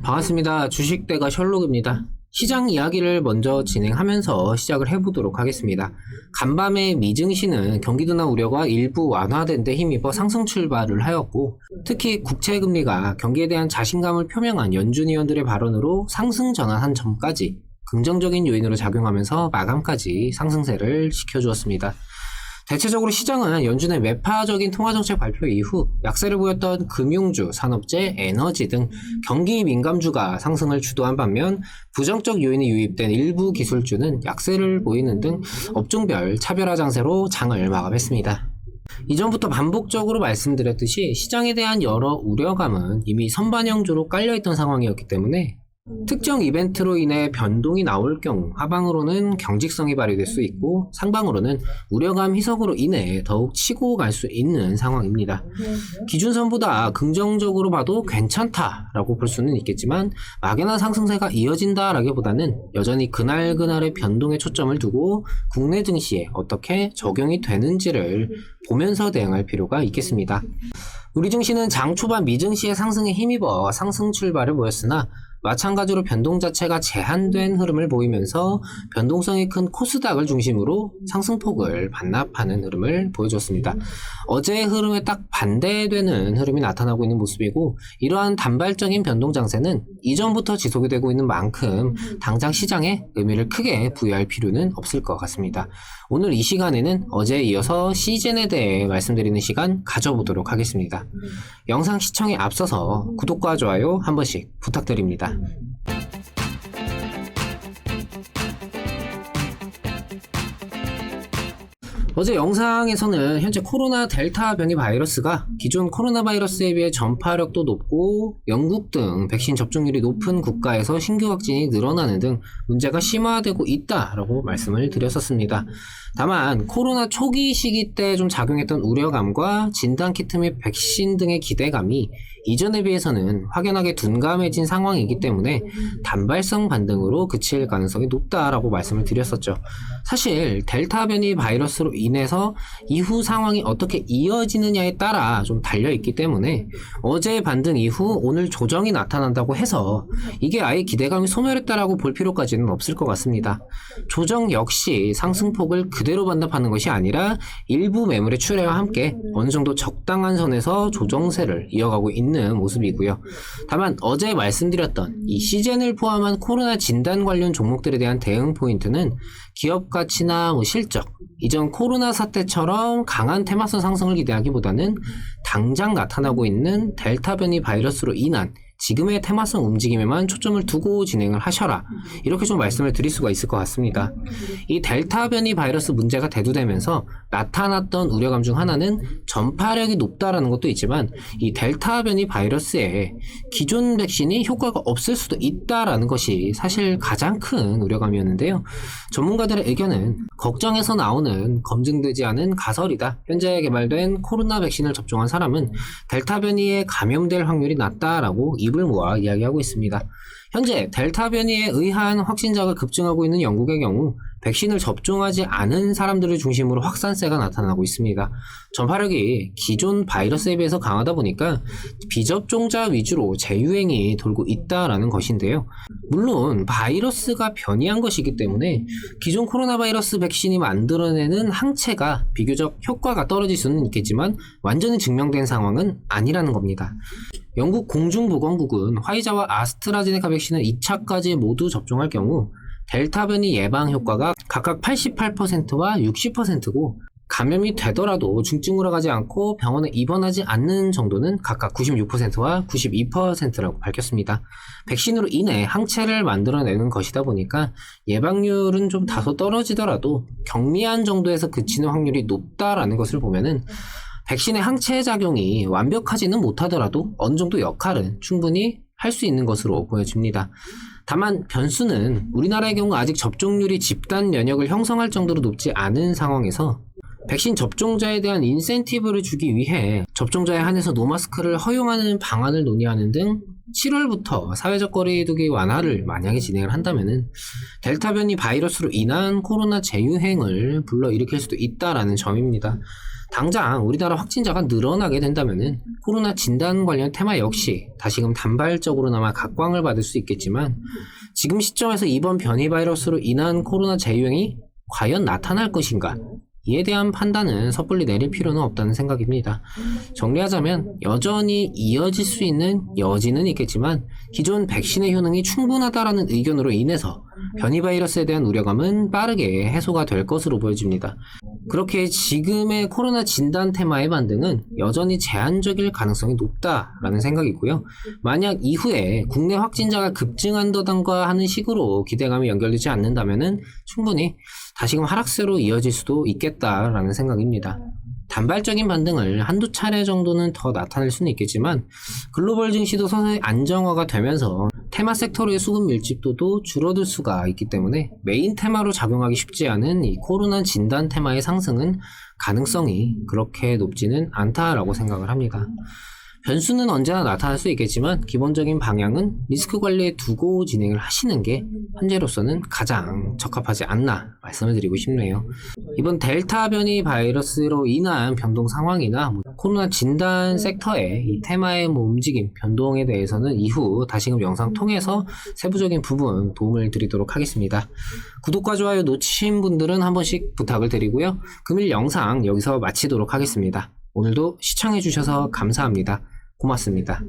반갑습니다. 주식대가 셜록입니다. 시장 이야기를 먼저 진행하면서 시작을 해보도록 하겠습니다. 간밤에 미증시는 경기 둔화 우려가 일부 완화된 데 힘입어 상승 출발을 하였고, 특히 국채금리가 경기에 대한 자신감을 표명한 연준 의원들의 발언으로 상승 전환한 점까지 긍정적인 요인으로 작용하면서 마감까지 상승세를 시켜주었습니다. 대체적으로 시장은 연준의 매파적인 통화정책 발표 이후 약세를 보였던 금융주, 산업재, 에너지 등 경기 민감주가 상승을 주도한 반면 부정적 요인이 유입된 일부 기술주는 약세를 보이는 등 업종별 차별화 장세로 장을 마감했습니다. 이전부터 반복적으로 말씀드렸듯이 시장에 대한 여러 우려감은 이미 선반영조로 깔려있던 상황이었기 때문에 특정 이벤트로 인해 변동이 나올 경우 하방으로는 경직성이 발휘될 수 있고 상방으로는 우려감 희석으로 인해 더욱 치고 갈 수 있는 상황입니다. 기준선보다 긍정적으로 봐도 괜찮다라고 볼 수는 있겠지만 막연한 상승세가 이어진다라기보다는 여전히 그날그날의 변동에 초점을 두고 국내 증시에 어떻게 적용이 되는지를 보면서 대응할 필요가 있겠습니다. 우리 증시는 장 초반 미증시의 상승에 힘입어 상승 출발을 보였으나 마찬가지로 변동 자체가 제한된 흐름을 보이면서 변동성이 큰 코스닥을 중심으로 상승폭을 반납하는 흐름을 보여줬습니다. 어제의 흐름에 딱 반대되는 흐름이 나타나고 있는 모습이고, 이러한 단발적인 변동 장세는 이전부터 지속이 되고 있는 만큼 당장 시장에 의미를 크게 부여할 필요는 없을 것 같습니다. 오늘 이 시간에는 어제에 이어서 시젠에 대해 말씀드리는 시간 가져보도록 하겠습니다. 영상 시청에 앞서서 구독과 좋아요 한 번씩 부탁드립니다. 어제 영상에서는 현재 코로나 델타 변이 바이러스가 기존 코로나 바이러스에 비해 전파력도 높고 영국 등 백신 접종률이 높은 국가에서 신규 확진이 늘어나는 등 문제가 심화되고 있다라고 말씀을 드렸었습니다. 다만 코로나 초기 시기 때 좀 작용했던 우려감과 진단키트 및 백신 등의 기대감이 이전에 비해서는 확연하게 둔감해진 상황이기 때문에 단발성 반등으로 그칠 가능성이 높다라고 말씀을 드렸었죠. 사실 델타 변이 바이러스로 인해서 이후 상황이 어떻게 이어지느냐에 따라 좀 달려있기 때문에 어제의 반등 이후 오늘 조정이 나타난다고 해서 이게 아예 기대감이 소멸했다라고 볼 필요까지는 없을 것 같습니다. 조정 역시 상승폭을 그대로 반납하는 것이 아니라 일부 매물의 출회와 함께 어느 정도 적당한 선에서 조정세를 이어가고 있는 모습이고요. 다만 어제 말씀드렸던 이 시젠을 포함한 코로나 진단 관련 종목들에 대한 대응 포인트는 기업 가치나 실적, 이전 코로나 사태처럼 강한 테마성 상승을 기대하기보다는 당장 나타나고 있는 델타 변이 바이러스로 인한 지금의 테마성 움직임에만 초점을 두고 진행을 하셔라, 이렇게 좀 말씀을 드릴 수가 있을 것 같습니다. 이 델타 변이 바이러스 문제가 대두되면서 나타났던 우려감 중 하나는 전파력이 높다라는 것도 있지만 이 델타 변이 바이러스에 기존 백신이 효과가 없을 수도 있다라는 것이 사실 가장 큰 우려감이었는데요. 전문가들의 의견은 걱정에서 나오는 검증되지 않은 가설이다. 현재 개발된 코로나 백신을 접종한 사람은 델타 변이에 감염될 확률이 낮다라고 입을 모아 이야기하고 있습니다. 현재 델타 변이에 의한 확진자가 급증하고 있는 영국의 경우 백신을 접종하지 않은 사람들을 중심으로 확산세가 나타나고 있습니다. 전파력이 기존 바이러스에 비해서 강하다 보니까 비접종자 위주로 재유행이 돌고 있다라는 것인데요. 물론 바이러스가 변이한 것이기 때문에 기존 코로나 바이러스 백신이 만들어내는 항체가 비교적 효과가 떨어질 수는 있겠지만 완전히 증명된 상황은 아니라는 겁니다. 영국 공중보건국은 화이자와 아스트라제네카 백신을 2차까지 모두 접종할 경우 델타 변이 예방 효과가 각각 88%와 60%고 감염이 되더라도 중증으로 가지 않고 병원에 입원하지 않는 정도는 각각 96%와 92%라고 밝혔습니다. 백신으로 인해 항체를 만들어내는 것이다 보니까 예방률은 좀 다소 떨어지더라도 경미한 정도에서 그치는 확률이 높다라는 것을 보면은 백신의 항체 작용이 완벽하지는 못하더라도 어느 정도 역할은 충분히 할 수 있는 것으로 보여집니다. 다만 변수는 우리나라의 경우 아직 접종률이 집단 면역을 형성할 정도로 높지 않은 상황에서 백신 접종자에 대한 인센티브를 주기 위해 접종자에 한해서 노마스크를 허용하는 방안을 논의하는 등 7월부터 사회적 거리두기 완화를 만약에 진행을 한다면은 델타 변이 바이러스로 인한 코로나 재유행을 불러일으킬 수도 있다라는 점입니다. 당장 우리나라 확진자가 늘어나게 된다면은 코로나 진단 관련 테마 역시 다시금 단발적으로나마 각광을 받을 수 있겠지만 지금 시점에서 이번 변이 바이러스로 인한 코로나 재유행이 과연 나타날 것인가? 이에 대한 판단은 섣불리 내릴 필요는 없다는 생각입니다. 정리하자면 여전히 이어질 수 있는 여지는 있겠지만 기존 백신의 효능이 충분하다라는 의견으로 인해서 변이 바이러스에 대한 우려감은 빠르게 해소가 될 것으로 보여집니다. 그렇게 지금의 코로나 진단 테마의 반등은 여전히 제한적일 가능성이 높다라는 생각이고요. 만약 이후에 국내 확진자가 급증한다던가 하는 식으로 기대감이 연결되지 않는다면은 충분히 다시금 하락세로 이어질 수도 있겠다라는 생각입니다. 단발적인 반등을 한두 차례 정도는 더 나타낼 수는 있겠지만 글로벌 증시도 서서히 안정화가 되면서 테마 섹터로의 수급 밀집도도 줄어들 수가 있기 때문에 메인 테마로 작용하기 쉽지 않은 이 코로나 진단 테마의 상승은 가능성이 그렇게 높지는 않다라고 생각을 합니다. 변수는 언제나 나타날 수 있겠지만 기본적인 방향은 리스크 관리에 두고 진행을 하시는 게 현재로서는 가장 적합하지 않나 말씀을 드리고 싶네요. 이번 델타 변이 바이러스로 인한 변동 상황이나 코로나 진단 섹터의 이 테마의 움직임, 변동에 대해서는 이후 다시금 영상 통해서 세부적인 부분 도움을 드리도록 하겠습니다. 구독과 좋아요 놓치신 분들은 한 번씩 부탁을 드리고요. 금일 영상 여기서 마치도록 하겠습니다. 오늘도 시청해주셔서 감사합니다. 고맙습니다.